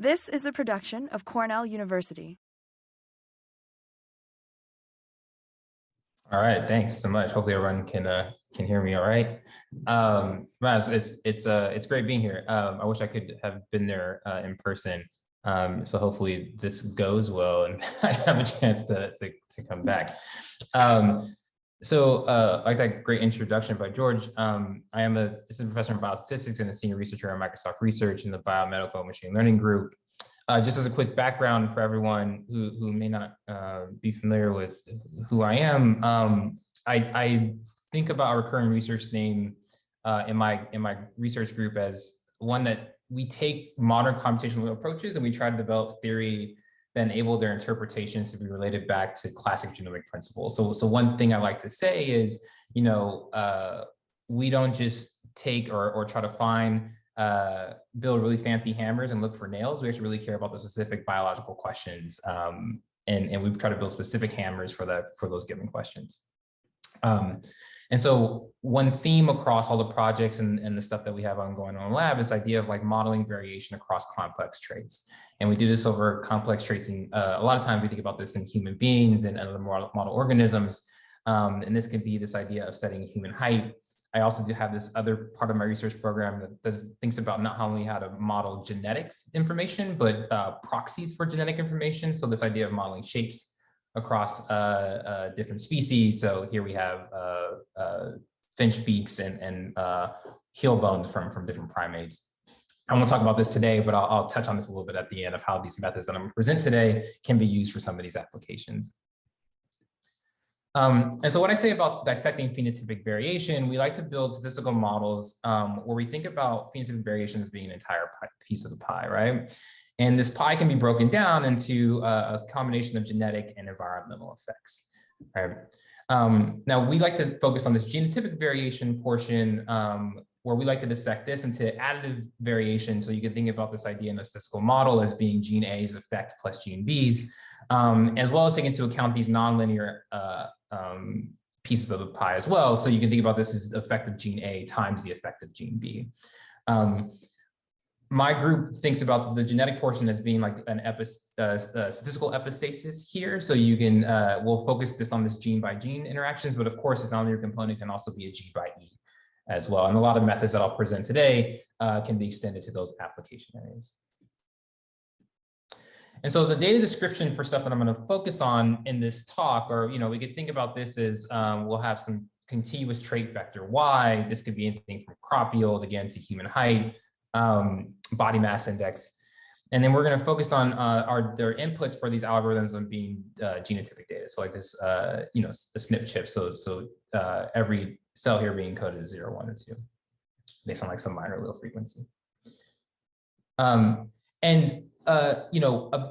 This is a production of Cornell University. All right, thanks so much. Hopefully everyone can hear me all right. It's great being here. I wish I could have been there in person. So hopefully this goes well and I have a chance to come back. Like that great introduction by George, I am assistant professor in biostatistics and a senior researcher at Microsoft Research in the biomedical machine learning group. Just as a quick background for everyone who may not be familiar with who I am, I think about our recurring research theme in my research group as one that we take modern computational approaches and we try to develop theory that enable their interpretations to be related back to classic genomic principles. So one thing I like to say is, we don't just take or try to find build really fancy hammers and look for nails. We actually really care about the specific biological questions, and we try to build specific hammers for those given questions. And so one theme across all the projects and the stuff that we have ongoing on the lab is the idea of like modeling variation across complex traits. And we do this over complex traits, and a lot of times we think about this in human beings and other model organisms. And this could be this idea of studying human height. I also do have this other part of my research program that thinks about not only how to model genetics information, but proxies for genetic information. So this idea of modeling shapes across different species. So here we have finch beaks and heel bones from different primates. I won't talk about this today, but I'll touch on this a little bit at the end of how these methods that I'm going to present today can be used for some of these applications. And so what I say about dissecting phenotypic variation, we like to build statistical models where we think about phenotypic variation as being an entire piece of the pie, right? And this pie can be broken down into a combination of genetic and environmental effects, right? Now we like to focus on this genotypic variation portion where we like to dissect this into additive variation. So you can think about this idea in a statistical model as being gene A's effect plus gene B's, as well as take into account these nonlinear pieces of the pie as well. So you can think about this as the effect of gene A times the effect of gene B. My group thinks about the genetic portion as being like an statistical epistasis here. So you can, we'll focus this on this gene by gene interactions, but of course this nonlinear component can also be a G by E as well. And a lot of methods that I'll present today can be extended to those application areas. And so the data description for stuff that I'm going to focus on in this talk, or, we could think about this as we'll have some continuous trait vector Y. This could be anything from crop yield, again, to human height, body mass index. And then we're going to focus on their inputs for these algorithms on being genotypic data. So like this, the SNP chip. So every cell here being coded as 0, 1, or 2, based on like some minor allele frequency. A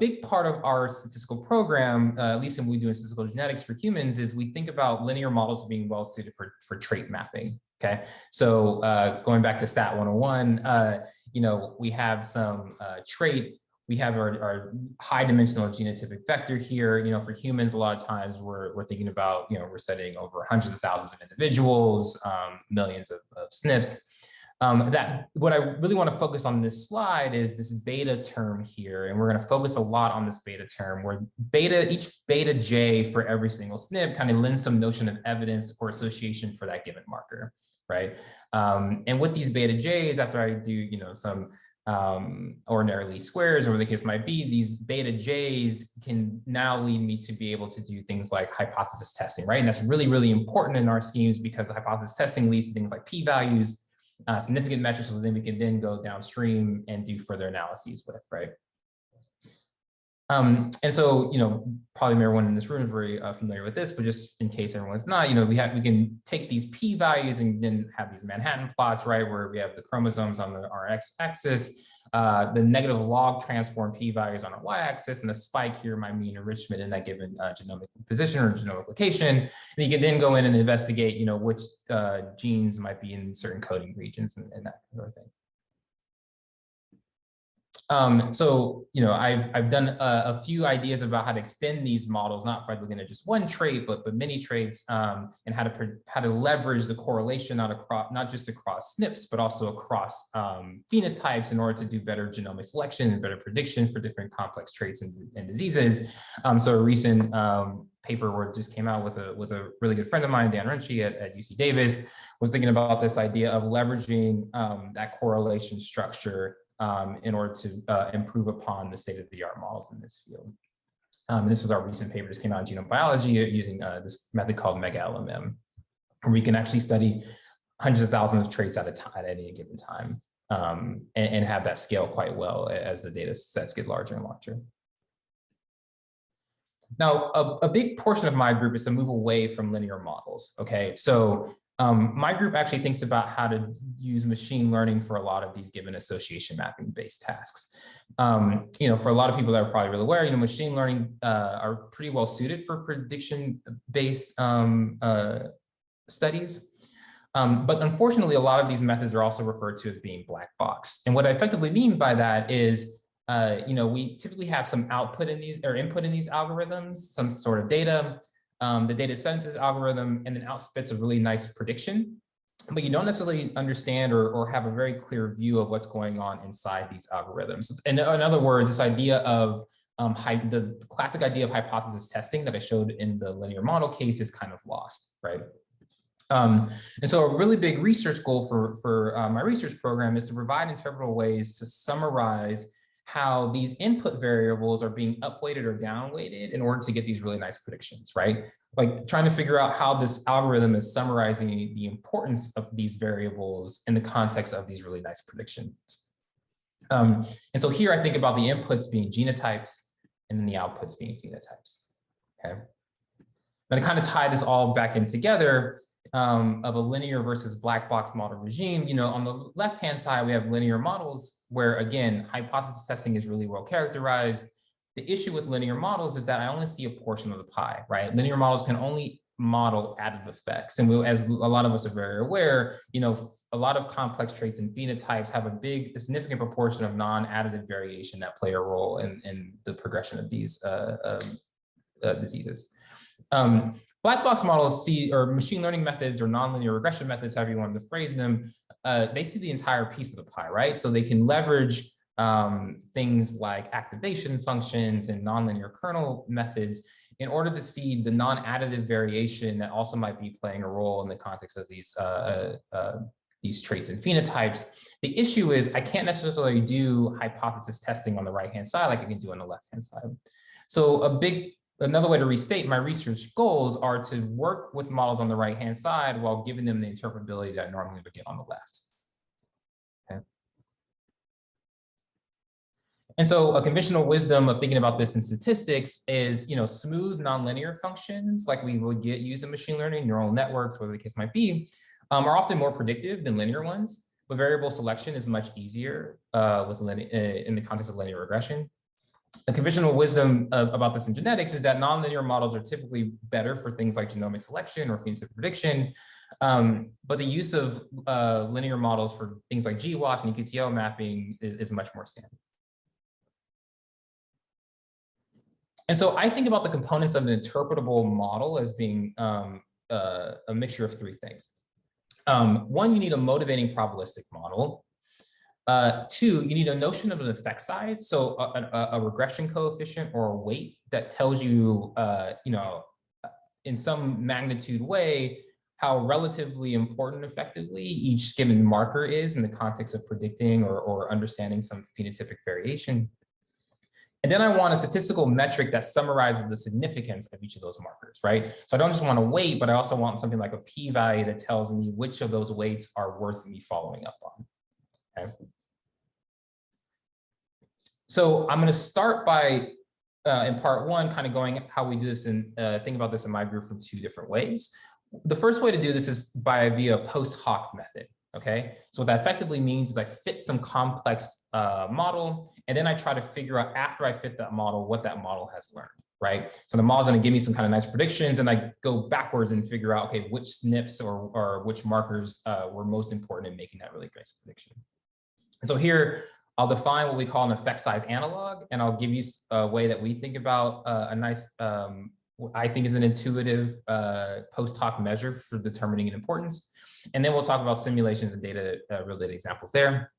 big part of our statistical program, at least when we do in statistical genetics for humans, is we think about linear models being well suited for trait mapping. Okay, so going back to Stat 101, we have some trait. We have our high dimensional genotypic vector here. For humans, a lot of times we're thinking about, we're studying over hundreds of thousands of individuals, millions of SNPs. What I really want to focus on this slide is this beta term here, and we're going to focus a lot on this beta term where each beta J for every single SNP kind of lends some notion of evidence or association for that given marker, right? And with these beta J's, after I do some ordinary least squares or whatever the case might be, these beta J's can now lead me to be able to do things like hypothesis testing, right? And that's really, really important in our schemes because hypothesis testing leads to things like p-values, significant metrics, so then we can then go downstream and do further analyses with, right? And so, probably everyone in this room is very familiar with this, but just in case everyone's not, we can take these p-values and then have these Manhattan plots, right, where we have the chromosomes on our x-axis, the negative log transform p-values on our y-axis, and the spike here might mean enrichment in that given genomic position or genomic location. And you can then go in and investigate, which genes might be in certain coding regions and that sort of thing. So, I've done a few ideas about how to extend these models, not by looking at just one trait, but many traits, and how to leverage the correlation not just across SNPs, but also across phenotypes in order to do better genomic selection and better prediction for different complex traits and diseases. So a recent paper where it just came out with a really good friend of mine, Dan Renchi at UC Davis, was thinking about this idea of leveraging that correlation structure in order to improve upon the state-of-the-art models in this field. And this is our recent paper, just came out in Genome Biology using this method called mega-LMM, where we can actually study hundreds of thousands of traits at any given time, and have that scale quite well as the data sets get larger and larger. Now, a big portion of my group is to move away from linear models, okay? So my group actually thinks about how to use machine learning for a lot of these given association mapping based tasks. For a lot of people that are probably really aware, machine learning are pretty well suited for prediction based studies. But unfortunately, a lot of these methods are also referred to as being black box. And what I effectively mean by that is, we typically have some output in these or input in these algorithms, some sort of data. The data is fed into this algorithm and then outspits a really nice prediction, but you don't necessarily understand or have a very clear view of what's going on inside these algorithms. And in other words, this idea of the classic idea of hypothesis testing that I showed in the linear model case is kind of lost, right? And so a really big research goal for my research program is to provide interpretable ways to summarize how these input variables are being upweighted or downweighted in order to get these really nice predictions, right? Like trying to figure out how this algorithm is summarizing the importance of these variables in the context of these really nice predictions. And so here I think about the inputs being genotypes and then the outputs being phenotypes, okay? Now to kind of tie this all back in together, of a linear versus black box model regime, on the left-hand side, we have linear models where, again, hypothesis testing is really well characterized. The issue with linear models is that I only see a portion of the pie, right? Linear models can only model additive effects. And as a lot of us are very aware, a lot of complex traits and phenotypes have a significant proportion of non-additive variation that play a role in the progression of these diseases. Black box models or machine learning methods or nonlinear regression methods, however you want to phrase them, they see the entire piece of the pie, right? So they can leverage things like activation functions and nonlinear kernel methods in order to see the non-additive variation that also might be playing a role in the context of these traits and phenotypes. The issue is I can't necessarily do hypothesis testing on the right-hand side like I can do on the left-hand side. So another way to restate my research goals are to work with models on the right-hand side while giving them the interpretability that I normally would get on the left. Okay. And so a conventional wisdom of thinking about this in statistics is, smooth nonlinear functions like we would use in machine learning, neural networks, whatever the case might be, are often more predictive than linear ones, but variable selection is much easier in the context of linear regression. The conventional wisdom about this in genetics is that nonlinear models are typically better for things like genomic selection or phenotypic prediction, but the use of linear models for things like GWAS and EQTL mapping is much more standard. And so I think about the components of an interpretable model as being a mixture of three things. One, you need a motivating probabilistic model. Two, you need a notion of an effect size, so a regression coefficient or a weight that tells you, in some magnitude way, how relatively important effectively each given marker is in the context of predicting or understanding some phenotypic variation. And then I want a statistical metric that summarizes the significance of each of those markers, right? So I don't just want a weight, but I also want something like a p-value that tells me which of those weights are worth me following up on, okay? So I'm going to start by, in part one, kind of going how we do this and think about this in my group from two different ways. The first way to do this is via post hoc method. Okay, so what that effectively means is I fit some complex model, and then I try to figure out after I fit that model what that model has learned, right? So the model's going to give me some kind of nice predictions, and I go backwards and figure out, okay, which SNPs or which markers were most important in making that really nice prediction. And so here I'll define what we call an effect size analog, and I'll give you a way that we think about a nice, what I think is an intuitive post hoc measure for determining an importance. And then we'll talk about simulations and data related examples there.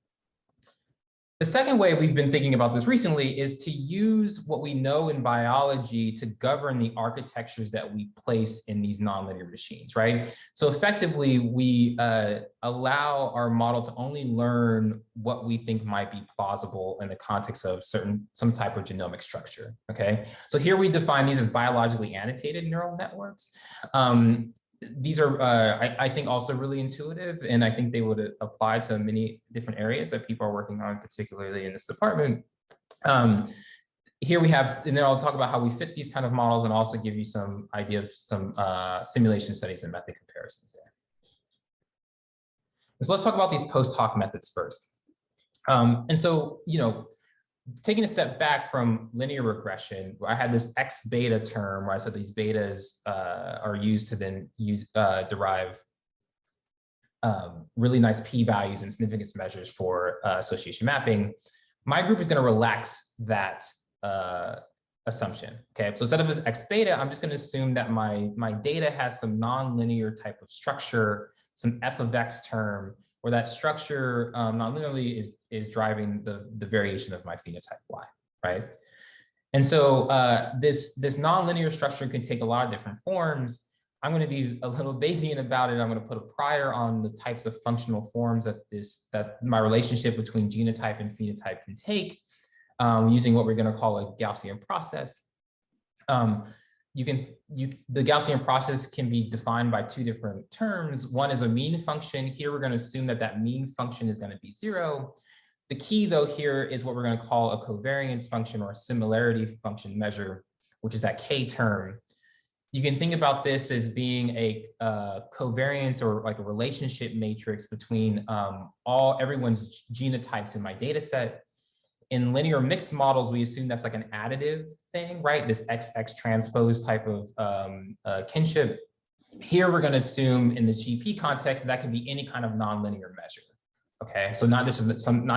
The second way we've been thinking about this recently is to use what we know in biology to govern the architectures that we place in these nonlinear machines, right? So effectively, we allow our model to only learn what we think might be plausible in the context of some type of genomic structure, okay? So here we define these as biologically annotated neural networks. These are, I think, also really intuitive, and I think they would apply to many different areas that people are working on, particularly in this department. Here we have, and then I'll talk about how we fit these kind of models and also give you some idea of some simulation studies and method comparisons there. So let's talk about these post hoc methods first. And so, taking a step back from linear regression, I had this X beta term where I said these betas are used to then derive really nice p-values and significance measures for association mapping. My group is going to relax that assumption. Okay, so instead of this X beta, I'm just going to assume that my data has some nonlinear type of structure, some f of X term, where that structure nonlinearly is driving the variation of my phenotype Y, right? And so this nonlinear structure can take a lot of different forms. I'm going to be a little Bayesian about it. I'm going to put a prior on the types of functional forms that my relationship between genotype and phenotype can take, using what we're going to call a Gaussian process. The Gaussian process can be defined by two different terms. One is a mean function. Here we're going to assume that mean function is going to be 0. The key though here is what we're going to call a covariance function or a similarity function measure, which is that K term. You can think about this as being a covariance or like a relationship matrix between everyone's genotypes in my data set. In linear mixed models, we assume that's like an additive thing, right? This XX transpose type of kinship. Here, we're going to assume in the GP context that can be any kind of nonlinear measure. Okay, so not something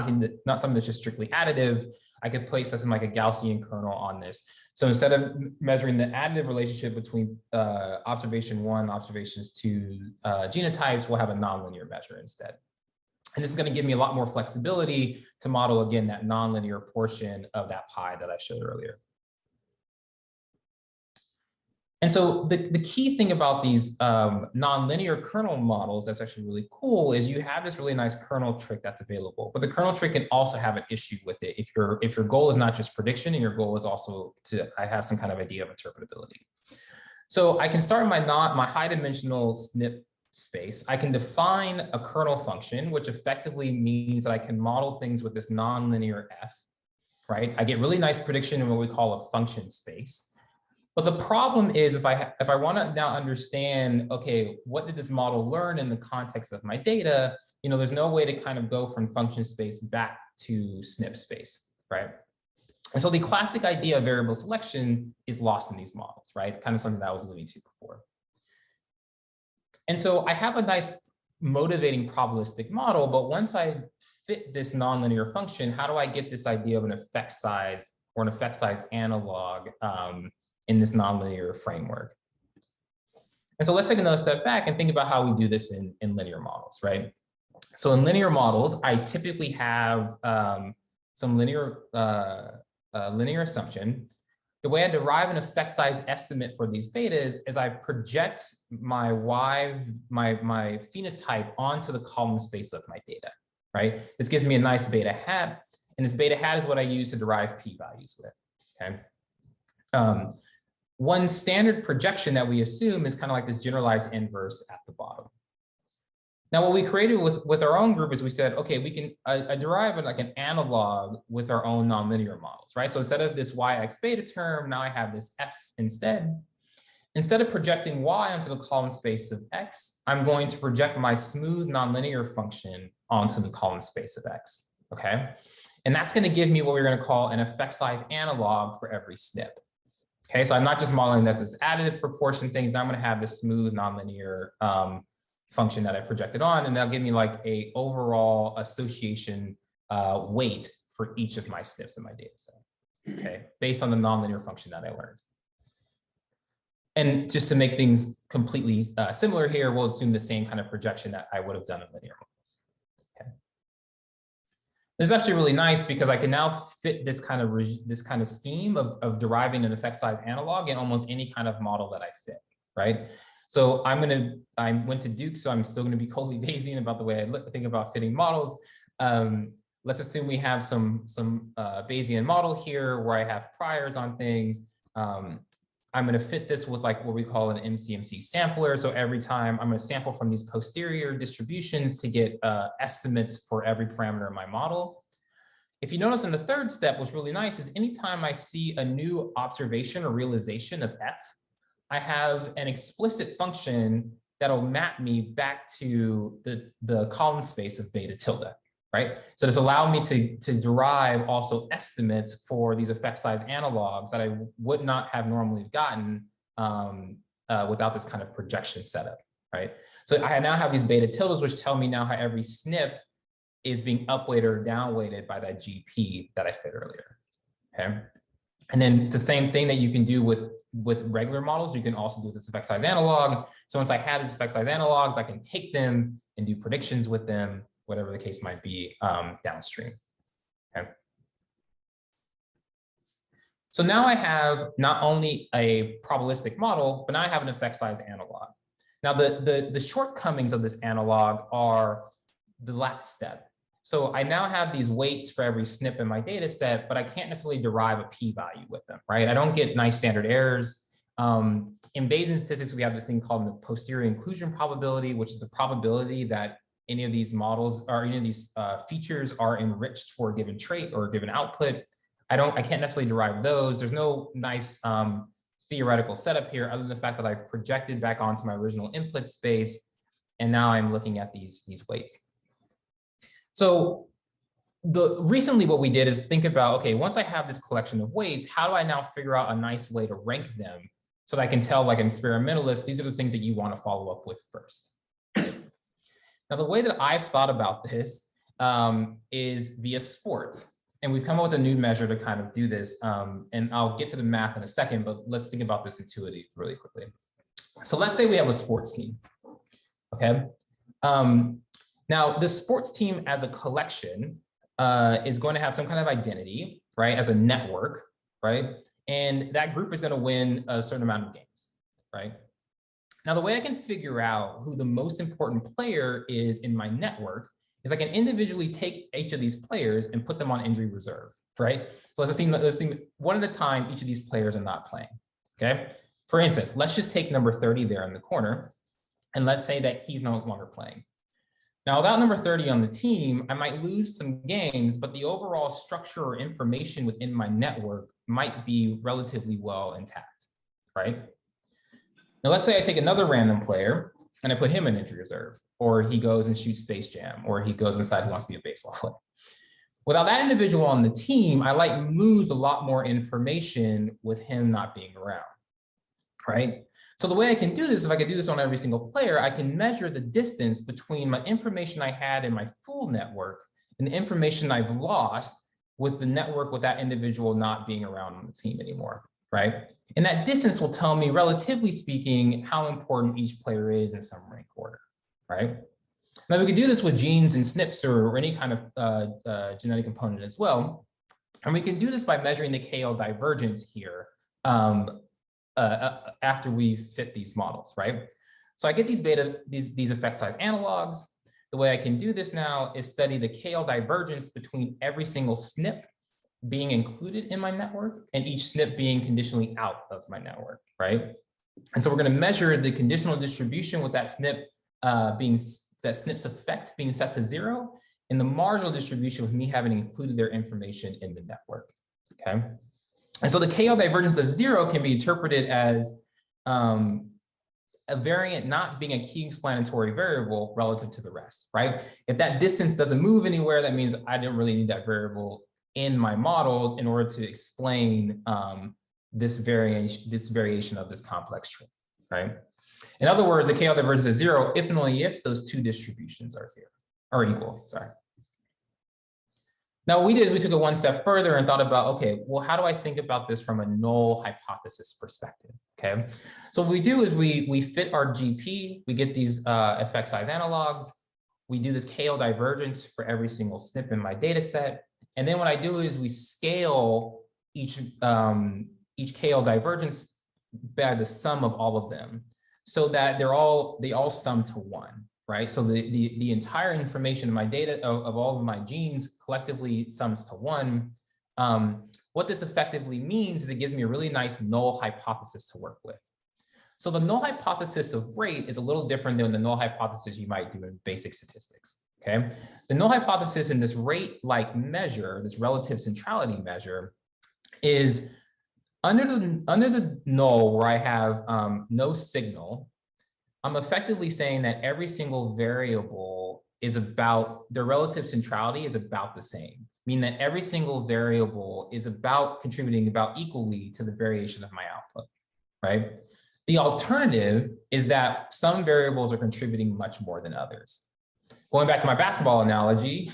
that's just strictly additive. I could place something like a Gaussian kernel on this. So instead of measuring the additive relationship between observation 1, observations 2 genotypes, we'll have a nonlinear measure instead. And this is going to give me a lot more flexibility to model, again, that nonlinear portion of that pie that I showed earlier. And so the key thing about these nonlinear kernel models that's actually really cool is you have this really nice kernel trick that's available. But the kernel trick can also have an issue with it if your goal is not just prediction and your goal is also to have some kind of idea of interpretability. So I can start my high dimensional SNP space. I can define a kernel function, which effectively means that I can model things with this nonlinear f, right? I get really nice prediction in what we call a function space. But the problem is if I want to now understand, okay, what did this model learn in the context of my data? There's no way to kind of go from function space back to SNP space, right? And so the classic idea of variable selection is lost in these models, right? Kind of something that I was alluding to before. And so I have a nice motivating probabilistic model, but once I fit this nonlinear function, how do I get this idea of an effect size or an effect size analog in this nonlinear framework? And so let's take another step back and think about how we do this in linear models, right? So in linear models, I typically have some linear assumption. The way I derive an effect size estimate for these betas is I project my phenotype onto the column space of my data, right? This gives me a nice beta hat, and this beta hat is what I use to derive p-values with, okay? One standard projection that we assume is kind of like this generalized inverse at the bottom. Now, what we created with our own group is we said, okay, we can derive like an analog with our own nonlinear models, right? So instead of this yx beta term, now I have this f instead. Instead of projecting y onto the column space of x, I'm going to project my smooth nonlinear function onto the column space of x, okay? And that's going to give me what we're going to call an effect size analog for every SNP. Okay, so I'm not just modeling that this additive proportion thing, now I'm going to have this smooth nonlinear function that I projected on, and that'll give me like a overall association weight for each of my SNPs in my data set, okay, based on the nonlinear function that I learned. And just to make things completely similar here, we'll assume the same kind of projection that I would have done in linear models. Okay. This is actually really nice because I can now fit this kind of scheme of deriving an effect size analog in almost any kind of model that I fit, right? So I went to Duke, so I'm still going to be coldly Bayesian about the way I think about fitting models. Let's assume we have some Bayesian model here where I have priors on things. I'm going to fit this with like what we call an MCMC sampler. So every time I'm going to sample from these posterior distributions to get estimates for every parameter in my model. If you notice in the third step, what's really nice is anytime I see a new observation or realization of F, I have an explicit function that'll map me back to the column space of beta tilde, right? So this allowed me to derive also estimates for these effect size analogs that I would not have normally gotten without this kind of projection setup, right? So I now have these beta tildes, which tell me now how every SNP is being upweighted or downweighted by that GP that I fit earlier, okay? And then the same thing that you can do with regular models, you can also do with this effect size analog. So once I have these effect size analogs, I can take them and do predictions with them, whatever the case might be downstream. Okay. So now I have not only a probabilistic model, but now I have an effect size analog. Now the shortcomings of this analog are the last step. So I now have these weights for every SNP in my data set, but I can't necessarily derive a p-value with them, right? I don't get nice standard errors. In Bayesian statistics, we have this thing called the posterior inclusion probability, which is the probability that any of these models or any of these features are enriched for a given trait or a given output. I can't necessarily derive those. There's no nice theoretical setup here other than the fact that I've projected back onto my original input space, and now I'm looking at these weights. So recently what we did is think about, okay, once I have this collection of weights, how do I now figure out a nice way to rank them so that I can tell, like an experimentalist, these are the things that you want to follow up with first. Now, the way that I've thought about this is via sports. And we've come up with a new measure to kind of do this. And I'll get to the math in a second, but let's think about this intuitively really quickly. So let's say we have a sports team, okay? Now, the sports team as a collection is going to have some kind of identity, right, as a network, right? And that group is going to win a certain amount of games, right? Now, the way I can figure out who the most important player is in my network is I can individually take each of these players and put them on injury reserve, right? So let's assume one at a time, each of these players are not playing, okay? For instance, let's just take number 30 there in the corner, and let's say that he's no longer playing. Now, without number 30 on the team, I might lose some games, but the overall structure or information within my network might be relatively well intact, right? Now, let's say I take another random player and I put him in injury reserve, or he goes and shoots Space Jam, or he goes inside and wants to be a baseball player. Without that individual on the team, I like lose a lot more information with him not being around, right? So the way I can do this, if I could do this on every single player, I can measure the distance between my information I had in my full network and the information I've lost with the network with that individual not being around on the team anymore, right? And that distance will tell me, relatively speaking, how important each player is in some rank order, right? Now we could do this with genes and SNPs or any kind of genetic component as well. And we can do this by measuring the KL divergence here after we fit these models, right? So I get these effect size analogs. The way I can do this now is study the KL divergence between every single SNP being included in my network and each SNP being conditionally out of my network, right? And so we're going to measure the conditional distribution with that SNP that SNP's effect being set to 0, and the marginal distribution with me having included their information in the network, okay? And so the KL divergence of 0 can be interpreted as a variant not being a key explanatory variable relative to the rest, right? If that distance doesn't move anywhere, that means I didn't really need that variable in my model in order to explain this variation of this complex tree, right? In other words, the KL divergence is 0 if and only if those two distributions are equal, sorry. Now we took it one step further and thought about, okay, well, how do I think about this from a null hypothesis perspective? Okay, so what we do is we fit our GP, we get these effect size analogs, we do this KL divergence for every single SNP in my data set, and then what I do is we scale each KL divergence by the sum of all of them, so that they all sum to 1. Right, so the entire information in my data of all of my genes collectively sums to 1. What this effectively means is it gives me a really nice null hypothesis to work with. So the null hypothesis of rate is a little different than the null hypothesis you might do in basic statistics. Okay, the null hypothesis in this rate-like measure, this relative centrality measure, is under the null where I have no signal. I'm effectively saying that every single variable is about, their relative centrality is about the same, meaning that every single variable is about contributing about equally to the variation of my output, right? The alternative is that some variables are contributing much more than others. Going back to my basketball analogy,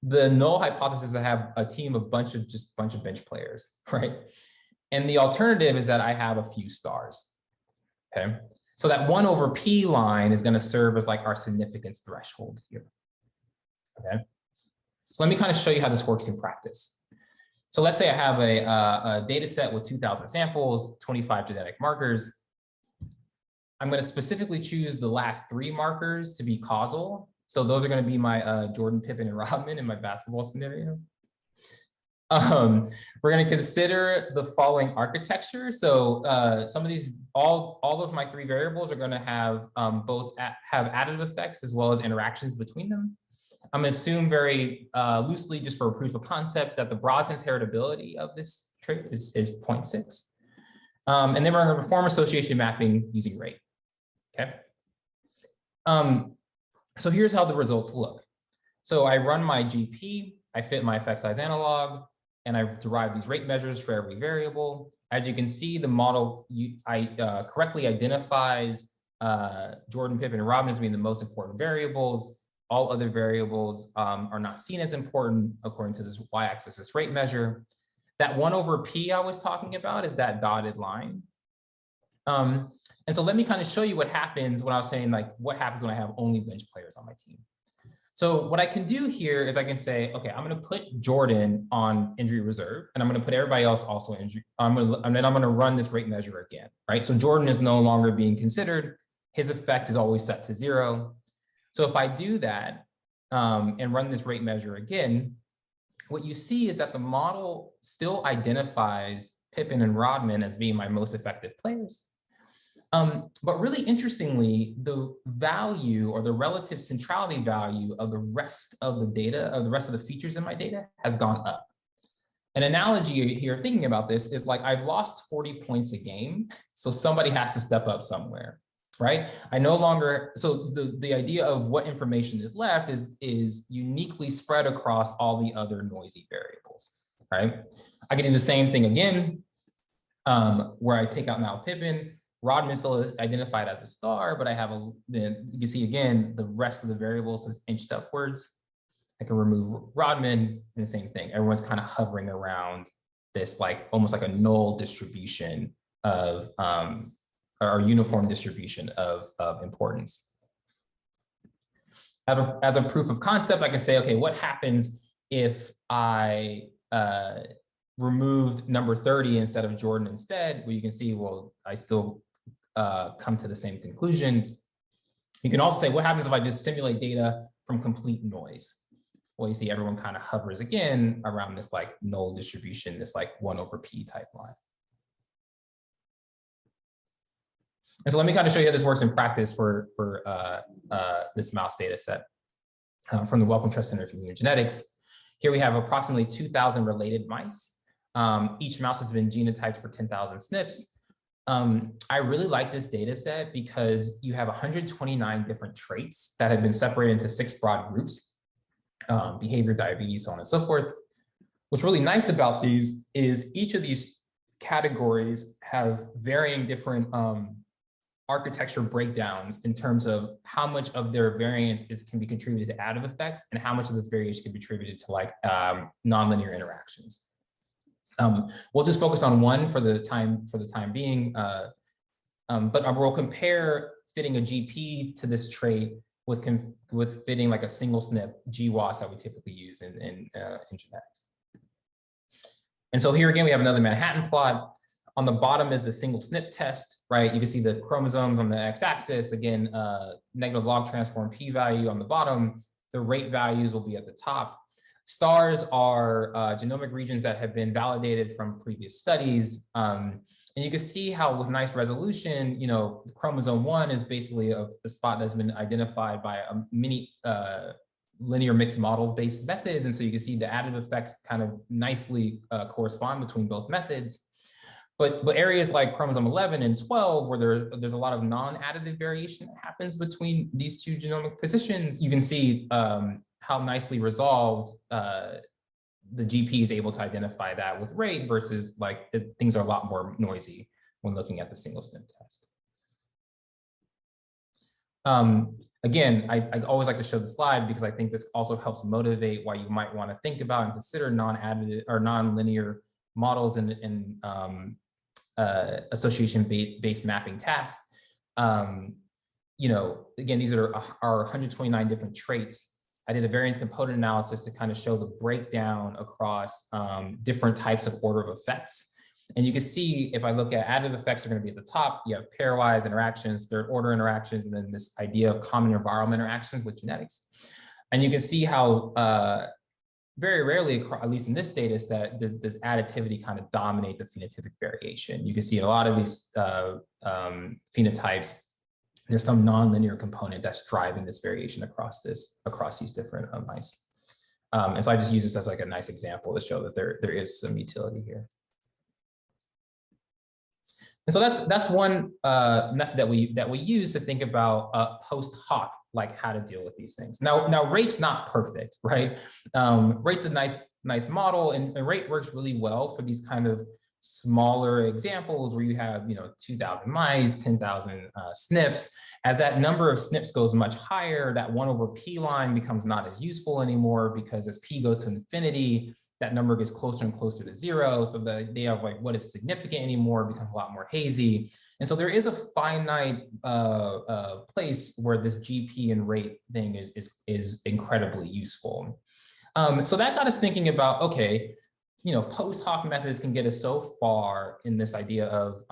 the null hypothesis is I have a team of bunch of bench players, right? And the alternative is that I have a few stars, okay? So that 1/p line is going to serve as like our significance threshold here. Okay. So let me kind of show you how this works in practice. So let's say I have a data set with 2,000 samples, 25 genetic markers. I'm going to specifically choose the last 3 markers to be causal. So those are going to be my Jordan, Pippen, and Rodman in my basketball scenario. We're going to consider the following architecture. So some of these, all of my 3 variables are going to have have additive effects as well as interactions between them. I'm going to assume very loosely, just for a proof of concept, that the broad sense heritability of this trait is 0.6. And then we're going to perform association mapping using rate. Okay. So here's how the results look. So I run my GP, I fit my effect size analog, and I derive these rate measures for every variable. As you can see, the model correctly identifies Jordan, Pippen, and Rodman as being the most important variables. All other variables are not seen as important according to this y-axis, this rate measure. That 1/p I was talking about is that dotted line. And so let me kind of show you what happens when I was saying, like, what happens when I have only bench players on my team. So what I can do here is I can say, okay, I'm going to put Jordan on injury reserve, and I'm going to put everybody else also on injury. And then I'm going to run this rate measure again, right? So Jordan is no longer being considered. His effect is always set to 0. So if I do that and run this rate measure again, what you see is that the model still identifies Pippen and Rodman as being my most effective players. But really interestingly, the value or the relative centrality value of the rest of the data, of the rest of the features in my data has gone up. An analogy here thinking about this is like I've lost 40 points a game, so somebody has to step up somewhere, right? I no longer, so the idea of what information is left is uniquely spread across all the other noisy variables, right? I can do the same thing again, where I take out now Pippen. Rodman still is identified as a star, but I have you can see again, the rest of the variables has inched upwards. I can remove Rodman, and the same thing. Everyone's kind of hovering around this, like almost like a null distribution of, or uniform distribution of importance. As a proof of concept, I can say, okay, what happens if I removed number 30 instead of Jordan instead? Well, you can see, well, I still come to the same conclusions. You can also say, what happens if I just simulate data from complete noise? Well, you see everyone kind of hovers again around this like null distribution, this like 1/p type line. And so let me kind of show you how this works in practice for this mouse data set from the Wellcome Trust Center for Human Genetics. Here we have approximately 2,000 related mice. Each mouse has been genotyped for 10,000 SNPs. I really like this data set because you have 129 different traits that have been separated into 6 broad groups, behavior, diabetes, so on and so forth. What's really nice about these is each of these categories have varying different architecture breakdowns in terms of how much of their variance can be contributed to additive effects and how much of this variation can be attributed to like nonlinear interactions. We'll just focus on one for the time being, but we'll compare fitting a GP to this trait with fitting like a single SNP GWAS that we typically use in genetics. And so here again, we have another Manhattan plot. On the bottom is the single SNP test, right? You can see the chromosomes on the x-axis. Again, negative log transform p-value on the bottom. The rate values will be at the top. Stars are genomic regions that have been validated from previous studies. And you can see how with nice resolution, you know, chromosome 1 is basically a spot that's been identified by a mini linear mixed model based methods. And so you can see the additive effects kind of nicely correspond between both methods. But areas like chromosome 11 and 12, where there's a lot of non-additive variation that happens between these two genomic positions, you can see how nicely resolved the GP is able to identify that with rate versus like things are a lot more noisy when looking at the single SNP test. Again, I always like to show the slide because I think this also helps motivate why you might want to think about and consider non-additive or non-linear models and association-based mapping tasks. You know, again, these are 129 different traits. I did a variance component analysis to kind of show the breakdown across different types of order of effects. And you can see if I look at additive effects are going to be at the top, you have pairwise interactions, third order interactions, and then this idea of common environment interactions with genetics. And you can see how very rarely, at least in this data set, does additivity kind of dominate the phenotypic variation. You can see in a lot of these phenotypes, there's some nonlinear component that's driving this variation across these different mice. And so I just use this as like a nice example to show that there is some utility here. And so that's one method that we use to think about post hoc, like how to deal with these things. Now rate's not perfect, right? Rate's a nice model, and rate works really well for these kind of smaller examples where you have 2,000 mice, 10,000 SNPs. As that number of SNPs goes much higher, that 1/p line becomes not as useful anymore, because as p goes to infinity, that number gets closer and closer to 0. So the idea of like what is significant anymore becomes a lot more hazy. And so there is a finite place where this GP and rate thing is incredibly useful. So that got us thinking about, okay, post hoc methods can get us so far in this idea of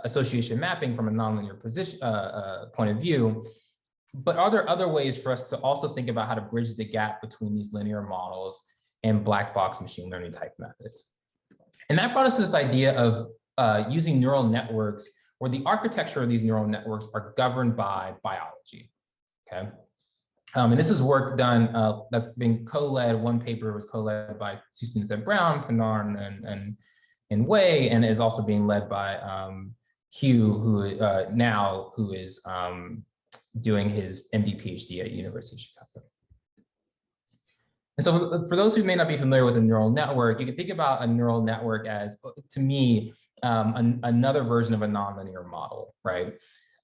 association mapping from a nonlinear position point of view. But are there other ways for us to also think about how to bridge the gap between these linear models and black box machine learning type methods? And that brought us to this idea of using neural networks where the architecture of these neural networks are governed by biology, okay? And this is work done that's been co-led. One paper was co-led by 2 students at Brown, Pinar and Wei, and is also being led by Hugh, who is doing his MD PhD at University of Chicago. And so for those who may not be familiar with a neural network, you can think about a neural network as, to me, another version of a nonlinear model, right?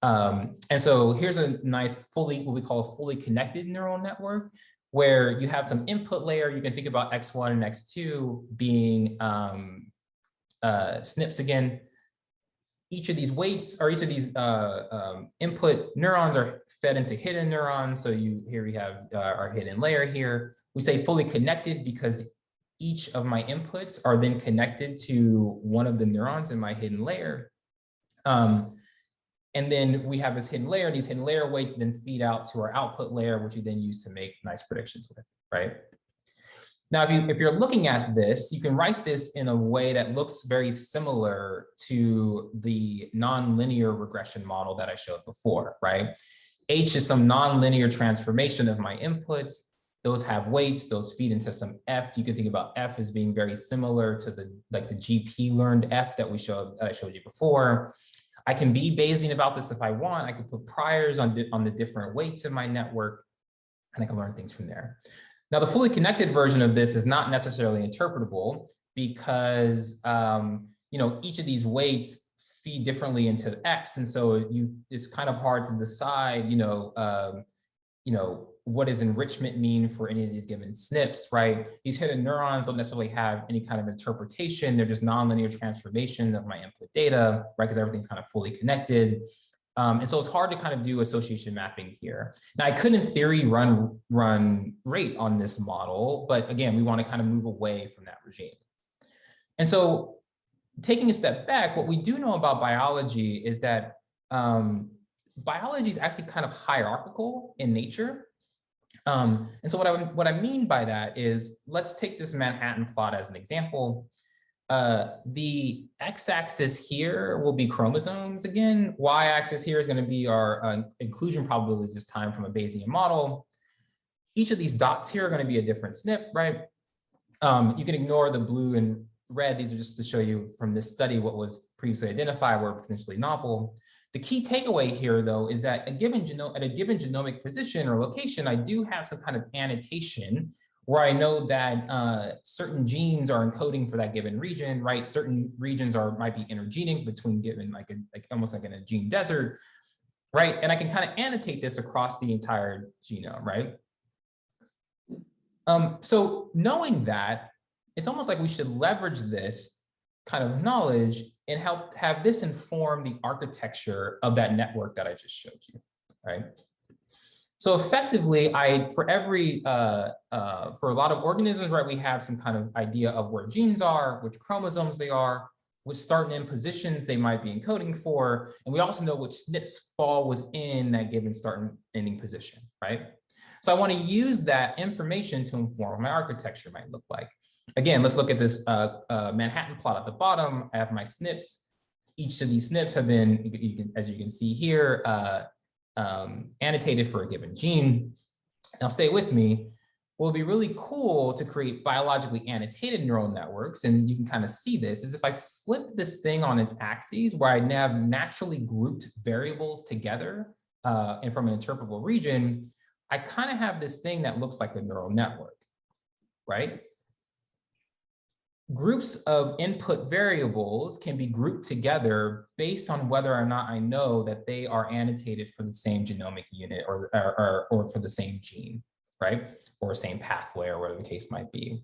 And so here's a nice what we call a fully connected neural network, where you have some input layer. You can think about X1 and X2 being SNPs again. Each of these weights, or each of these input neurons, are fed into hidden neurons. So here we have our hidden layer here. We say fully connected because each of my inputs are then connected to one of the neurons in my hidden layer. And then we have this hidden layer, and these hidden layer weights then feed out to our output layer, which we then use to make nice predictions with, right? Now, if you're looking at this, you can write this in a way that looks very similar to the nonlinear regression model that I showed before, right? H is some nonlinear transformation of my inputs. Those have weights, those feed into some F. You can think about F as being very similar to the GP learned F that I showed you before. I can be Bayesian about this if I want. I could put priors on the different weights in my network, and I can learn things from there. Now, the fully connected version of this is not necessarily interpretable because each of these weights feed differently into X, and so it's kind of hard to decide, what does enrichment mean for any of these given SNPs, right? These hidden neurons don't necessarily have any kind of interpretation. They're just nonlinear transformation of my input data, right? Because everything's kind of fully connected. And so it's hard to kind of do association mapping here. Now, I could, in theory, run rate on this model, but again, we want to kind of move away from that regime. And so taking a step back, what we do know about biology is that biology is actually kind of hierarchical in nature. And so what I mean by that is, let's take this Manhattan plot as an example. The x-axis here will be chromosomes again. Y-axis here is going to be our inclusion probabilities this time from a Bayesian model. Each of these dots here are going to be a different SNP, right? You can ignore the blue and red. These are just to show you from this study what was previously identified were potentially novel. The key takeaway here, though, is that at a given genomic position or location, I do have some kind of annotation where I know that certain genes are encoding for that given region, right? Certain regions might be intergenic between given, almost like in a gene desert, right? And I can kind of annotate this across the entire genome, right? So knowing that, it's almost like we should leverage this kind of knowledge and help have this inform the architecture of that network that I just showed you, right? So effectively, for a lot of organisms, right, we have some kind of idea of where genes are, which chromosomes they are, which start and end positions they might be encoding for, and we also know which SNPs fall within that given start and ending position, right? So I want to use that information to inform what my architecture might look like. Again, let's look at this Manhattan plot at the bottom. I have my SNPs. Each of these SNPs have been, as you can see here, annotated for a given gene. Now stay with me. What would be really cool to create biologically annotated neural networks, and you can kind of see this, is if I flip this thing on its axes where I have naturally grouped variables together and from an interpretable region, I kind of have this thing that looks like a neural network, right? Groups of input variables can be grouped together based on whether or not I know that they are annotated for the same genomic unit or for the same gene, right? Or same pathway or whatever the case might be.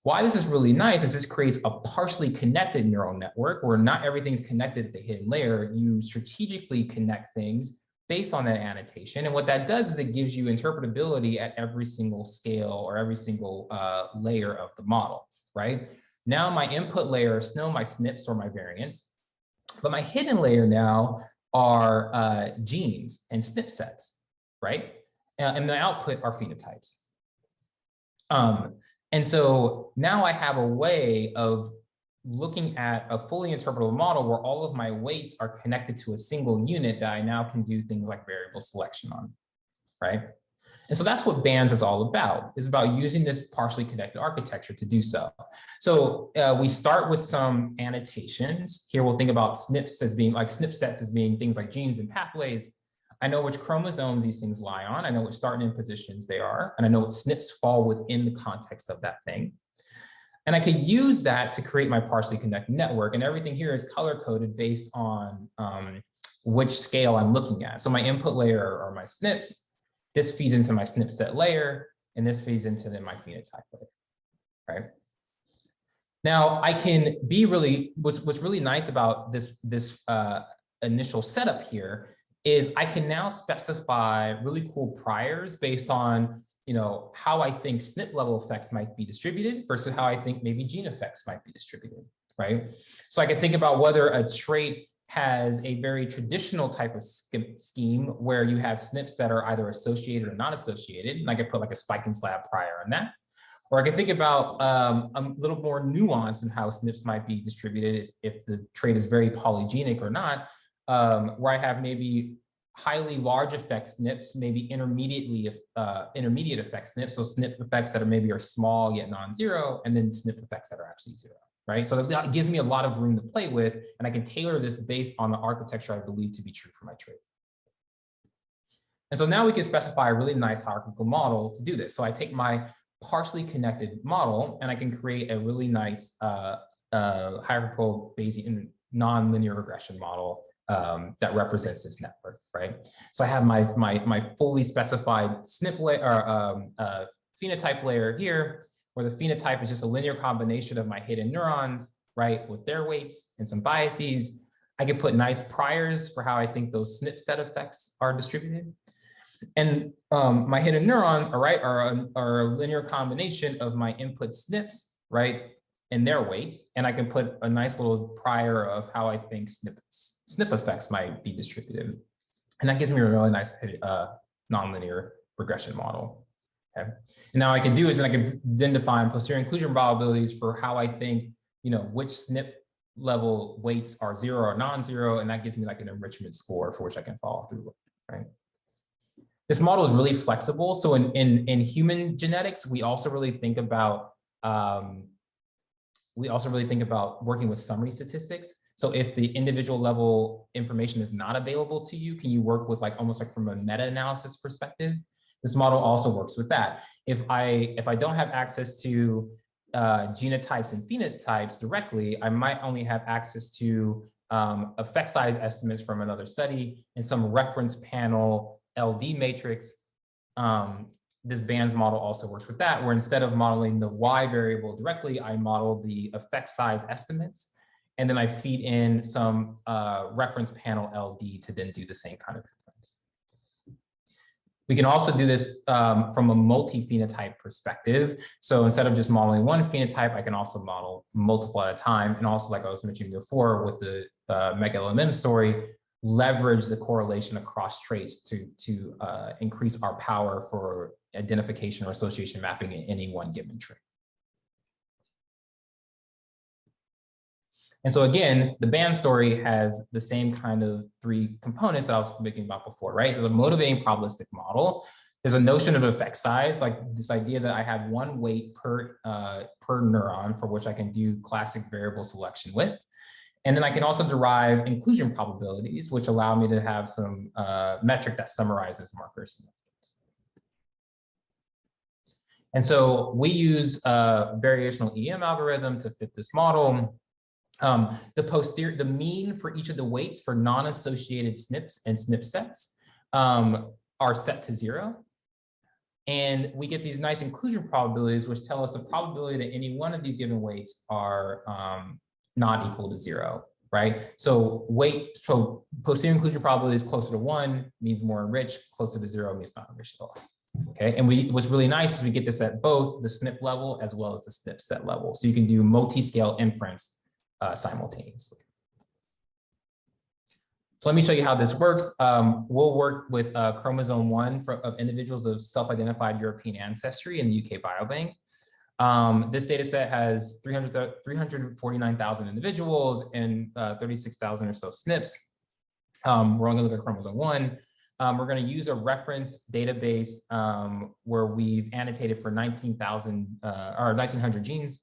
Why this is really nice is this creates a partially connected neural network where not everything's connected at the hidden layer. You strategically connect things based on that annotation. And what that does is it gives you interpretability at every single scale or every single layer of the model, right? Now my input layer is still my SNPs or my variants, but my hidden layer now are genes and SNP sets, right? And the output are phenotypes. And so now I have a way of looking at a fully interpretable model where all of my weights are connected to a single unit that I now can do things like variable selection on, right? And so that's what BANNs is all about. It's about using this partially connected architecture to do so. So we start with some annotations. Here we'll think about SNPs as being like SNP sets as being things like genes and pathways. I know which chromosomes these things lie on. I know which start and end positions they are. And I know what SNPs fall within the context of that thing. And I could use that to create my partially connected network. And everything here is color coded based on which scale I'm looking at. So my input layer are my SNPs. This feeds into my SNP set layer, and this feeds into my phenotype layer, right? Now I can be what's really nice about this initial setup here is I can now specify really cool priors based on how I think SNP level effects might be distributed versus how I think maybe gene effects might be distributed, right? So I can think about whether a trait has a very traditional type of scheme where you have SNPs that are either associated or not associated, and I could put like a spike and slab prior on that. Or I can think about a little more nuance in how SNPs might be distributed if the trait is very polygenic or not, where I have maybe highly large effect SNPs, maybe intermediate effect SNPs, so SNP effects that are small yet non-zero, and then SNP effects that are actually zero, right? So that gives me a lot of room to play with, and I can tailor this based on the architecture I believe to be true for my trait. And so now we can specify a really nice hierarchical model to do this. So I take my partially connected model and I can create a really nice hierarchical Bayesian nonlinear regression model that represents this network, right? So I have my fully specified SNP layer or phenotype layer here, where the phenotype is just a linear combination of my hidden neurons, right, with their weights and some biases. I can put nice priors for how I think those SNP set effects are distributed. And my hidden neurons, are a linear combination of my input SNPs, right, and their weights. And I can put a nice little prior of how I think SNP effects might be distributed. And that gives me a really nice nonlinear regression model. Okay. And now I can do is I can then define posterior inclusion probabilities for how I think, which SNP level weights are 0 or non-zero, and that gives me like an enrichment score for which I can follow through with, right? This model is really flexible. So in human genetics, we also really think about working with summary statistics. So if the individual level information is not available to you, can you work with almost like from a meta-analysis perspective? This model also works with that. If I don't have access to genotypes and phenotypes directly, I might only have access to effect size estimates from another study and some reference panel LD matrix. This BANN's model also works with that, where instead of modeling the Y variable directly, I model the effect size estimates, and then I feed in some reference panel LD to then do the same kind of inference. We can also do this from a multi-phenotype perspective. So instead of just modeling one phenotype, I can also model multiple at a time. And also, like I was mentioning before with the mega LMM story, leverage the correlation across traits to increase our power for identification or association mapping in any one given trait. And so again, the BANN story has the same kind of three components that I was speaking about before, right? There's a motivating probabilistic model. There's a notion of effect size, like this idea that I have one weight per neuron for which I can do classic variable selection with. And then I can also derive inclusion probabilities, which allow me to have some metric that summarizes markers. And so we use a variational EM algorithm to fit this model. The mean for each of the weights for non-associated SNPs and SNP sets are set to 0. And we get these nice inclusion probabilities, which tell us the probability that any one of these given weights are not equal to 0, right? So posterior inclusion probability is closer to 1 means more enriched, closer to 0 means not enriched at all. Okay, and what's really nice is we get this at both the SNP level as well as the SNP set level. So you can do multi-scale inference simultaneously. So let me show you how this works. We'll work with chromosome 1 of individuals of self-identified European ancestry in the UK Biobank. This data set has 349,000 individuals and 36,000 or so SNPs. We're only going to look at chromosome 1. We're going to use a reference database where we've annotated for 1,900 genes.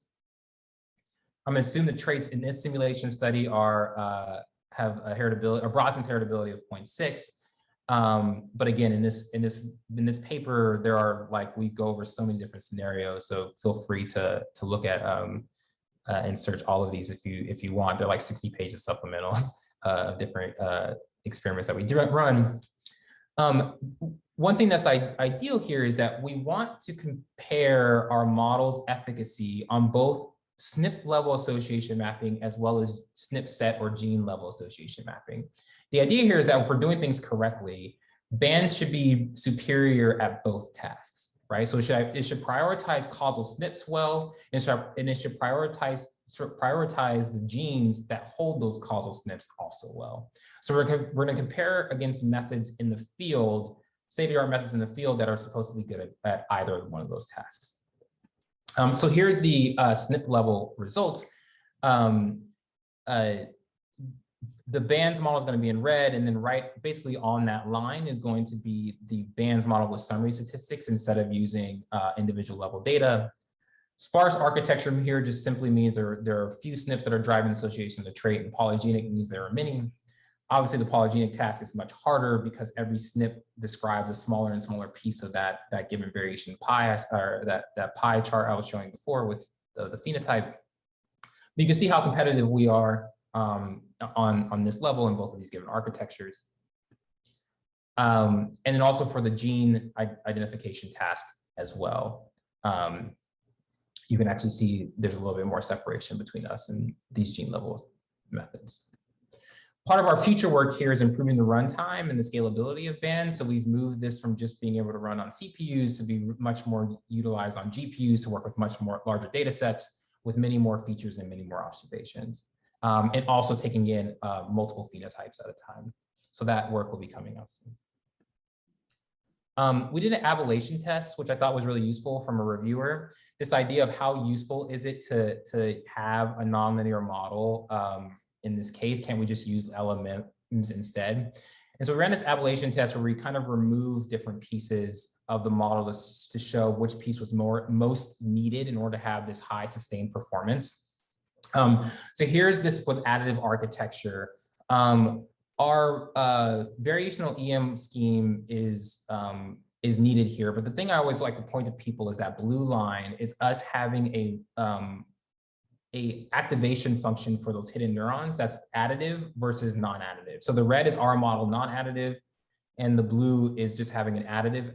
I'm going to assume the traits in this simulation study are have a heritability, a broad-sense heritability of 0.6. But again, in this paper, there are we go over so many different scenarios. So feel free to look at and search all of these if you want. They're like 60 pages supplementals of different experiments that we run. One thing that's ideal here is that we want to compare our model's efficacy on both SNP level association mapping as well as SNP set or gene level association mapping. The idea here is that if we're doing things correctly, BANN should be superior at both tasks, right? So it should prioritize causal SNPs well, and it should prioritize the genes that hold those causal SNPs also well. So we're going to compare against methods in the field, state-of-the-art methods in the field that are supposed to be good at either one of those tasks. So here's the SNP level results. The BANN's model is going to be in red, and then basically on that line is going to be the BANN's model with summary statistics instead of using individual level data. Sparse architecture here just simply means there are a few SNPs that are driving association of the trait, and polygenic means there are many. Obviously, the polygenic task is much harder because every SNP describes a smaller and smaller piece of that given variation pie, or that pie chart I was showing before with the phenotype. But you can see how competitive we are on this level in both of these given architectures. And then also for the gene identification task as well. You can actually see there's a little bit more separation between us and these gene level methods. Part of our future work here is improving the runtime and the scalability of BANN. So we've moved this from just being able to run on CPUs to be much more utilized on GPUs to work with much more larger data sets with many more features and many more observations. And also taking in multiple phenotypes at a time. So that work will be coming out soon. We did an ablation test, which I thought was really useful from a reviewer. This idea of how useful is it to have a nonlinear model. In this case, can't we just use LMMs instead? And so we ran this ablation test where we kind of removed different pieces of the model to show which piece was most needed in order to have this high sustained performance. So here's this with additive architecture. Our variational EM scheme is needed here, but the thing I always like to point to people is that blue line is us having a activation function for those hidden neurons that's additive versus non-additive. So the red is our model non-additive, and the blue is just having an additive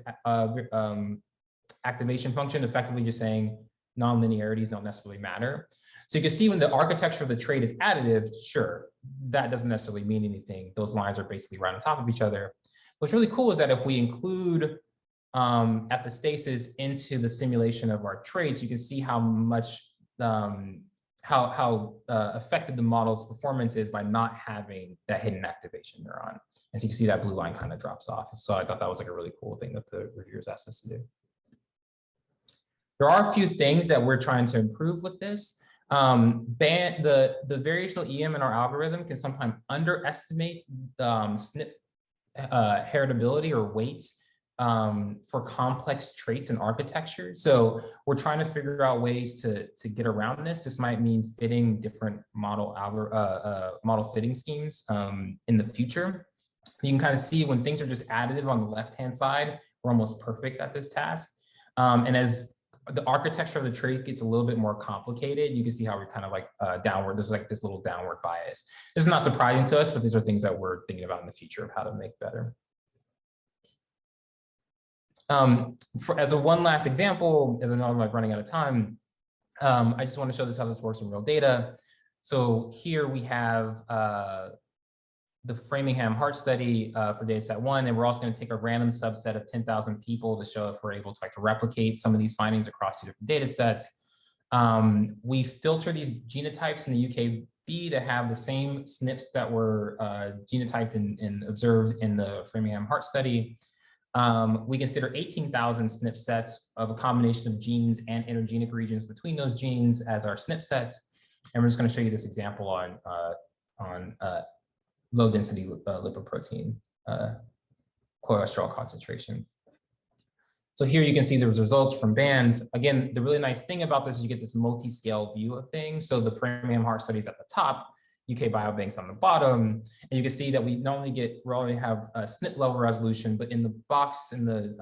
activation function, effectively just saying non-linearities don't necessarily matter. So you can see when the architecture of the trait is additive, sure, that doesn't necessarily mean anything. Those lines are basically right on top of each other. What's really cool is that if we include epistasis into the simulation of our traits, you can see how much how effective the model's performance is by not having that hidden activation neuron. And so you can see that blue line kind of drops off. So I thought that was like a really cool thing that the reviewers asked us to do. There are a few things that we're trying to improve with this. The variational EM in our algorithm can sometimes underestimate SNP heritability or weights for complex traits and architecture. So we're trying to figure out ways to get around this. This might mean fitting different model fitting schemes in the future. You can kind of see when things are just additive on the left-hand side, we're almost perfect at this task. And as the architecture of the trait gets a little bit more complicated, you can see how we're kind of like downward, there's like this little downward bias. This is not surprising to us, but these are things that we're thinking about in the future of how to make better. As a one last example, as I know I'm like running out of time, I just want to show this how this works in real data. So here we have the Framingham heart study for data set 1, and we're also going to take a random subset of 10,000 people to show if we're able to replicate some of these findings across 2 different data sets. We filter these genotypes in the UKB to have the same SNPs that were genotyped and observed in the Framingham heart study. We consider 18,000 SNP sets of a combination of genes and intergenic regions between those genes as our SNP sets. And we're just going to show you this example on low density lipoprotein cholesterol concentration. So here you can see the results from bands. Again, the really nice thing about this is you get this multi-scale view of things. So the Framingham heart study is at the top, UK Biobanks on the bottom, and you can see that we only have a SNP level resolution, but in the box in the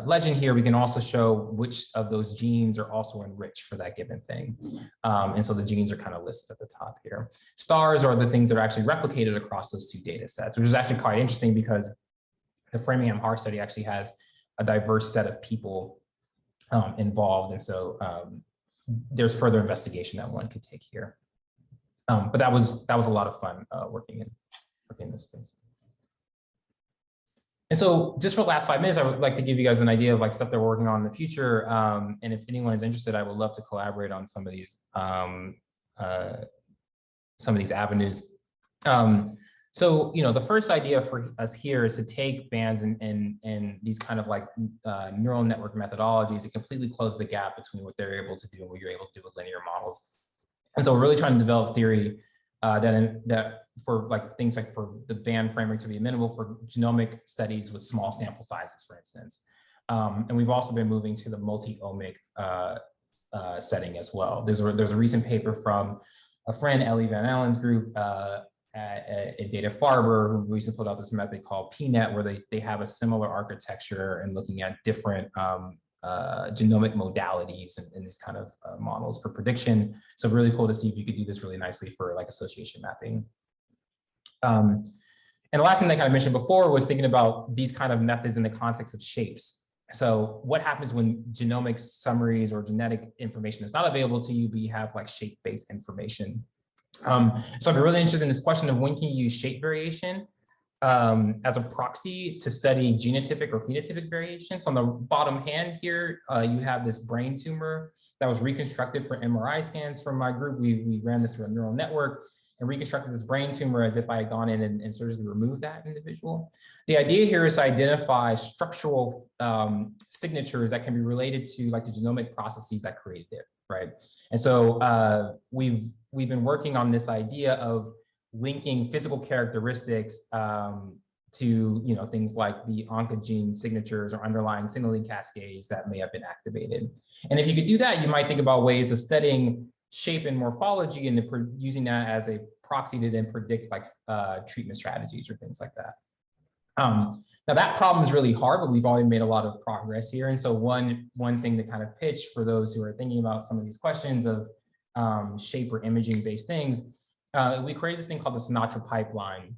legend here, we can also show which of those genes are also enriched for that given thing. And so the genes are kind of listed at the top here. Stars are the things that are actually replicated across those 2 data sets, which is actually quite interesting because the Framingham heart study actually has a diverse set of people involved. And so there's further investigation that one could take here. But that was a lot of fun working in this space. And so just for the last 5 minutes, I would like to give you guys an idea of like stuff that we're working on in the future. And if anyone is interested, I would love to collaborate on some of these avenues. So, the first idea for us here is to take bands and these kind of like neural network methodologies and completely close the gap between what they're able to do and what you're able to do with linear models. And so we're really trying to develop theory that for like things like for the BANN framework to be amenable for genomic studies with small sample sizes, for instance. And we've also been moving to the multi-omic setting as well. There's a recent paper from a friend, Ellie Van Allen's group at Data-Farber, who recently put out this method called PNet, where they have a similar architecture and looking at different genomic modalities and these kind of models for prediction. So really cool to see if you could do this really nicely for like association mapping. And the last thing that I kind of mentioned before was thinking about these kind of methods in the context of shapes. So what happens when genomic summaries or genetic information is not available to you, but you have like shape-based information? So I'm really interested in this question of when can you use shape variation as a proxy to study genotypic or phenotypic variation. So on the bottom hand here, you have this brain tumor that was reconstructed for MRI scans from my group. We ran this through a neural network and reconstructed this brain tumor as if I had gone in and surgically removed that individual. The idea here is to identify structural signatures that can be related to like the genomic processes that created it, right? And so we've been working on this idea of linking physical characteristics to things like the oncogene signatures or underlying signaling cascades that may have been activated. And if you could do that, you might think about ways of studying shape and morphology and using that as a proxy to then predict like treatment strategies or things like that. Now that problem is really hard, but we've already made a lot of progress here. And so one thing to kind of pitch for those who are thinking about some of these questions of shape or imaging based things, we created this thing called the SINATRA Pipeline.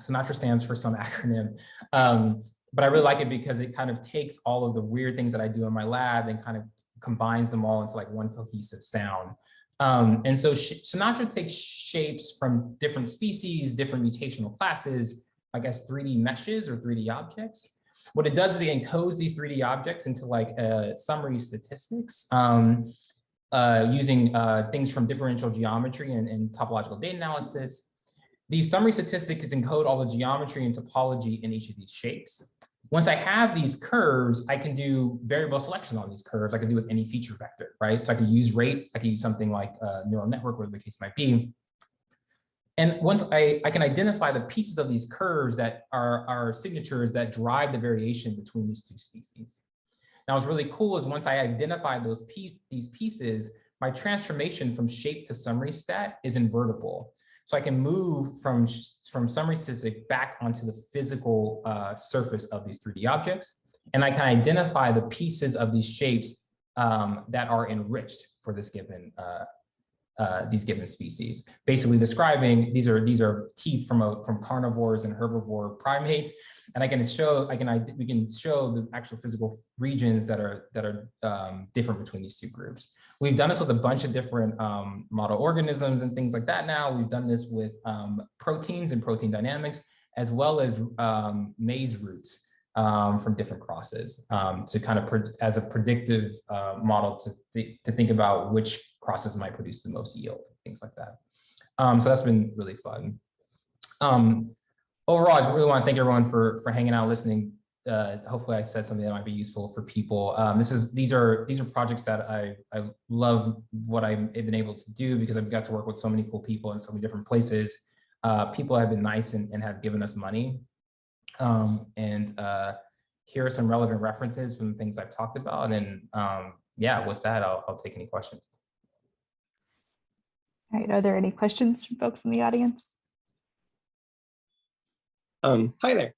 SINATRA stands for some acronym, but I really like it because it kind of takes all of the weird things that I do in my lab and kind of combines them all into like one cohesive sound. And so SINATRA takes shapes from different species, different mutational classes, I guess 3D meshes or 3D objects. What it does is it encodes these 3D objects into like summary statistics using things from differential geometry and topological data analysis. These summary statistics encode all the geometry and topology in each of these shapes. Once I have these curves, I can do variable selection on these curves. I can do with any feature vector, right? So I can use rate, I can use something like a neural network, whatever the case might be. And once I can identify the pieces of these curves that are signatures that drive the variation between these two species. Now, what's really cool is once I identify these pieces, my transformation from shape to summary stat is invertible. So I can move from summary statistic back onto the physical surface of these 3D objects. And I can identify the pieces of these shapes that are enriched for this given these given species. Basically describing these are teeth from carnivores and herbivore primates. And we can show the actual physical regions that are different between these two groups. We've done this with a bunch of different model organisms and things like that now. We've done this with proteins and protein dynamics, as well as maize roots from different crosses to kind of as a predictive model to think about which crosses might produce the most yield, things like that. So that's been really fun. Overall, I just really want to thank everyone for hanging out, listening. Hopefully I said something that might be useful for people. These are projects that I love what I've been able to do because I've got to work with so many cool people in so many different places. People have been nice and have given us money. Here are some relevant references from the things I've talked about. And yeah, with that, I'll take any questions. All right, are there any questions from folks in the audience? Hi there.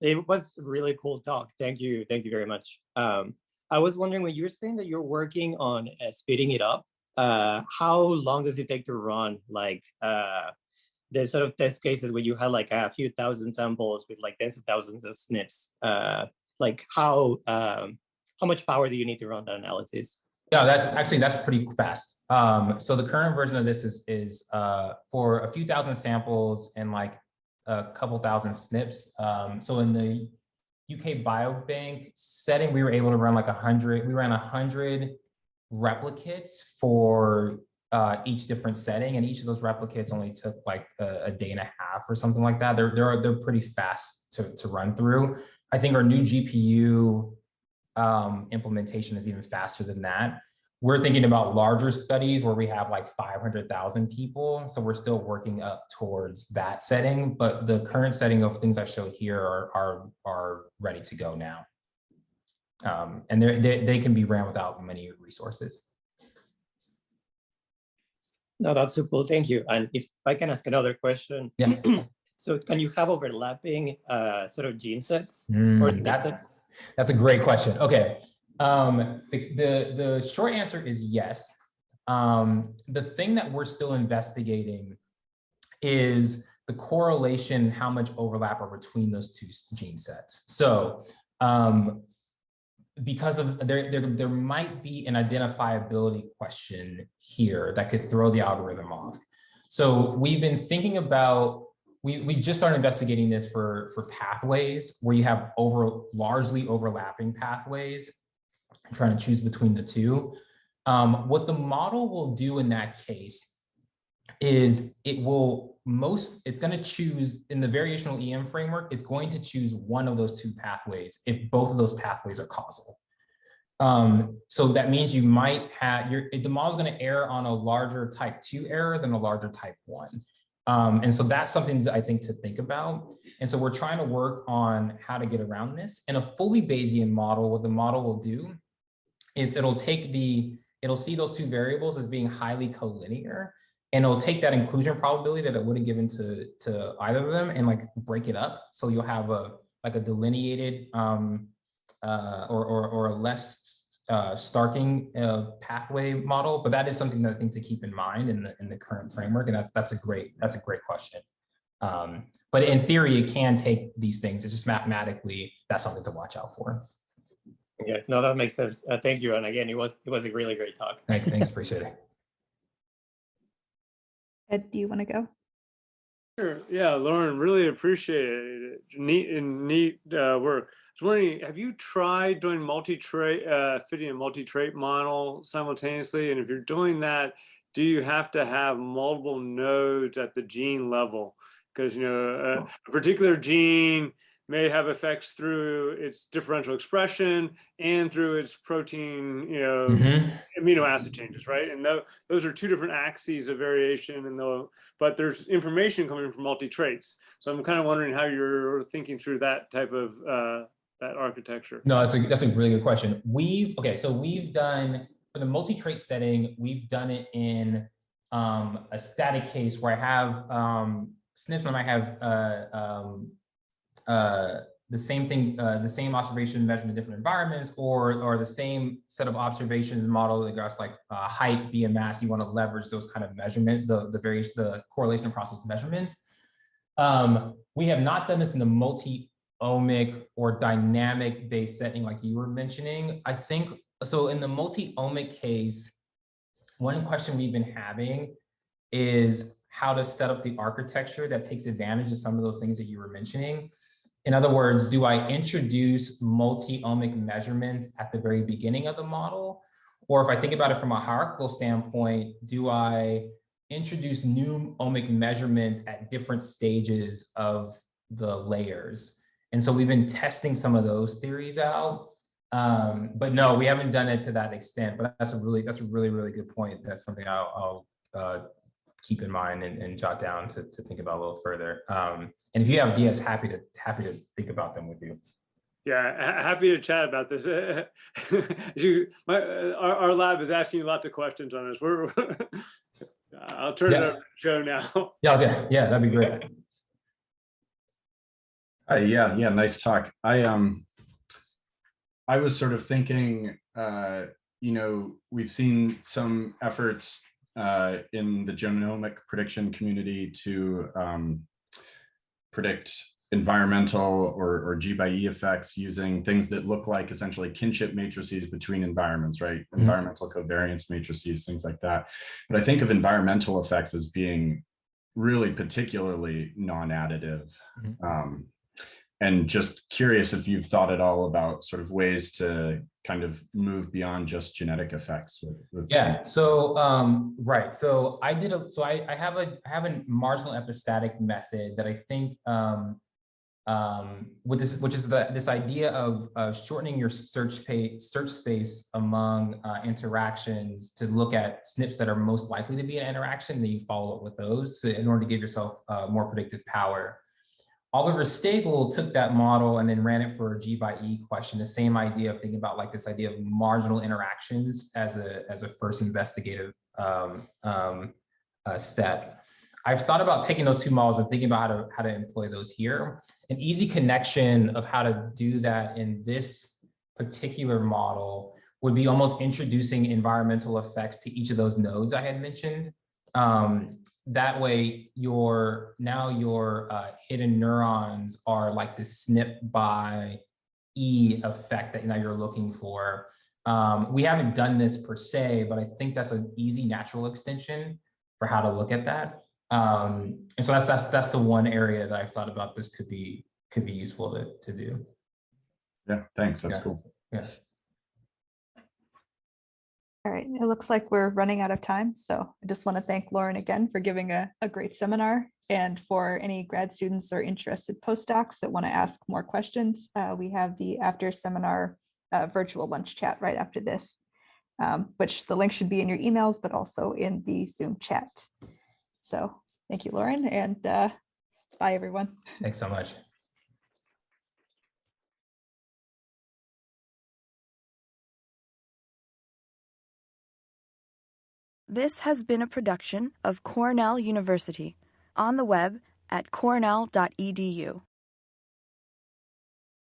It was a really cool talk. Thank you very much. I was wondering, when you're saying that you're working on speeding it up, how long does it take to run? Like the sort of test cases where you have like a few thousand samples with like tens of thousands of SNPs. Like how much power do you need to run that analysis? Yeah, that's pretty fast. So the current version of this is for a few thousand samples and like a couple thousand SNPs. So in the UK Biobank setting, we were able to run like 100. We ran 100 replicates for each different setting, and each of those replicates only took like a day and a half or something like that. They're pretty fast to run through. I think our new GPU implementation is even faster than that. We're thinking about larger studies where we have like 500,000 people. So we're still working up towards that setting, but the current setting of things I show here are ready to go now. And they can be ran without many resources. No, that's super cool. Thank you. And if I can ask another question. Yeah. So can you have overlapping sort of gene sets or SNP sets? That's a great question. Okay. The short answer is yes. The thing that we're still investigating is the correlation, how much overlap are between those two gene sets. So because of there might be an identifiability question here that could throw the algorithm off. So we've been thinking about, we just started investigating this for pathways where you have largely overlapping pathways, trying to choose between the two. What the model will do in that case is it's going to choose, in the variational EM framework, it's going to choose one of those two pathways if both of those pathways are causal. So that means you might have, the model's going to err on a larger type 2 error than a larger type 1. And so that's something that I think to think about. And so we're trying to work on how to get around this. In a fully Bayesian model, what the model will do is it'll see those two variables as being highly collinear, and it'll take that inclusion probability that it would have given to either of them and like break it up. So you'll have a delineated or a less starking pathway model, but that is something that I think to keep in mind in the current framework, and that's a great question. But in theory, it can take these things. It's just mathematically that's something to watch out for. Yeah, no, that makes sense. Thank you, and again, it was a really great talk. Thanks, appreciate it. Ed, do you want to go? Sure. Yeah, Lorin, really appreciate it. Neat work. I was wondering, have you tried doing fitting a multi-trait model simultaneously? And if you're doing that, do you have to have multiple nodes at the gene level? Because a particular gene may have effects through its differential expression and through its protein, amino acid changes, right? And those are two different axes of variation, but there's information coming from multi-traits. So I'm kind of wondering how you're thinking through that type of that architecture. No, that's a really good question. So we've done, for the multi-trait setting, we've done it in a static case where I have SNPs and I have the same thing, the same observation measured in different environments, or the same set of observations and model across like height, BMS. You want to leverage those kind of measurement, the correlation across those measurements. We have not done this in the multi-omic or dynamic based setting like you were mentioning. I think so. In the multi-omic case, one question we've been having is how to set up the architecture that takes advantage of some of those things that you were mentioning. In other words, do I introduce multi-omic measurements at the very beginning of the model? Or if I think about it from a hierarchical standpoint, do I introduce new omic measurements at different stages of the layers? And so we've been testing some of those theories out. But no, we haven't done it to that extent, but that's a really, really good point. That's something I'll keep in mind and jot down to think about a little further. And if you have ideas, happy to think about them with you. Yeah, happy to chat about this. Our lab is asking you lots of questions on this. I'll turn it over to Joe now. Yeah, okay. Yeah, that'd be great. Yeah, nice talk. I was sort of thinking, we've seen some efforts in the genomic prediction community to predict environmental or G by E effects using things that look like essentially kinship matrices between environments, right? Mm-hmm. Environmental covariance matrices, things like that. But I think of environmental effects as being really particularly non-additive. Mm-hmm. And just curious if you've thought at all about sort of ways to kind of move beyond just genetic effects with yeah. So right. So I have a marginal epistatic method that I think with this, which is this idea of shortening your search space among interactions to look at SNPs that are most likely to be an interaction. Then you follow up with those in order to give yourself more predictive power. Oliver Stagel took that model and then ran it for a G by E question, the same idea of thinking about like this idea of marginal interactions as a first investigative step. I've thought about taking those two models and thinking about how to employ those here. An easy connection of how to do that in this particular model would be almost introducing environmental effects to each of those nodes I had mentioned. That way, your hidden neurons are like this SNP by E effect that now you're looking for. We haven't done this per se, but I think that's an easy natural extension for how to look at that. And so that's the one area that I've thought about this could be useful to do. Yeah, thanks. That's cool. Yeah. All right, it looks like we're running out of time. So I just want to thank Lorin again for giving a great seminar. And for any grad students or interested postdocs that want to ask more questions, we have the after seminar virtual lunch chat right after this, which the link should be in your emails, but also in the Zoom chat. So thank you, Lorin, and bye, everyone. Thanks so much. This has been a production of Cornell University, on the web at cornell.edu.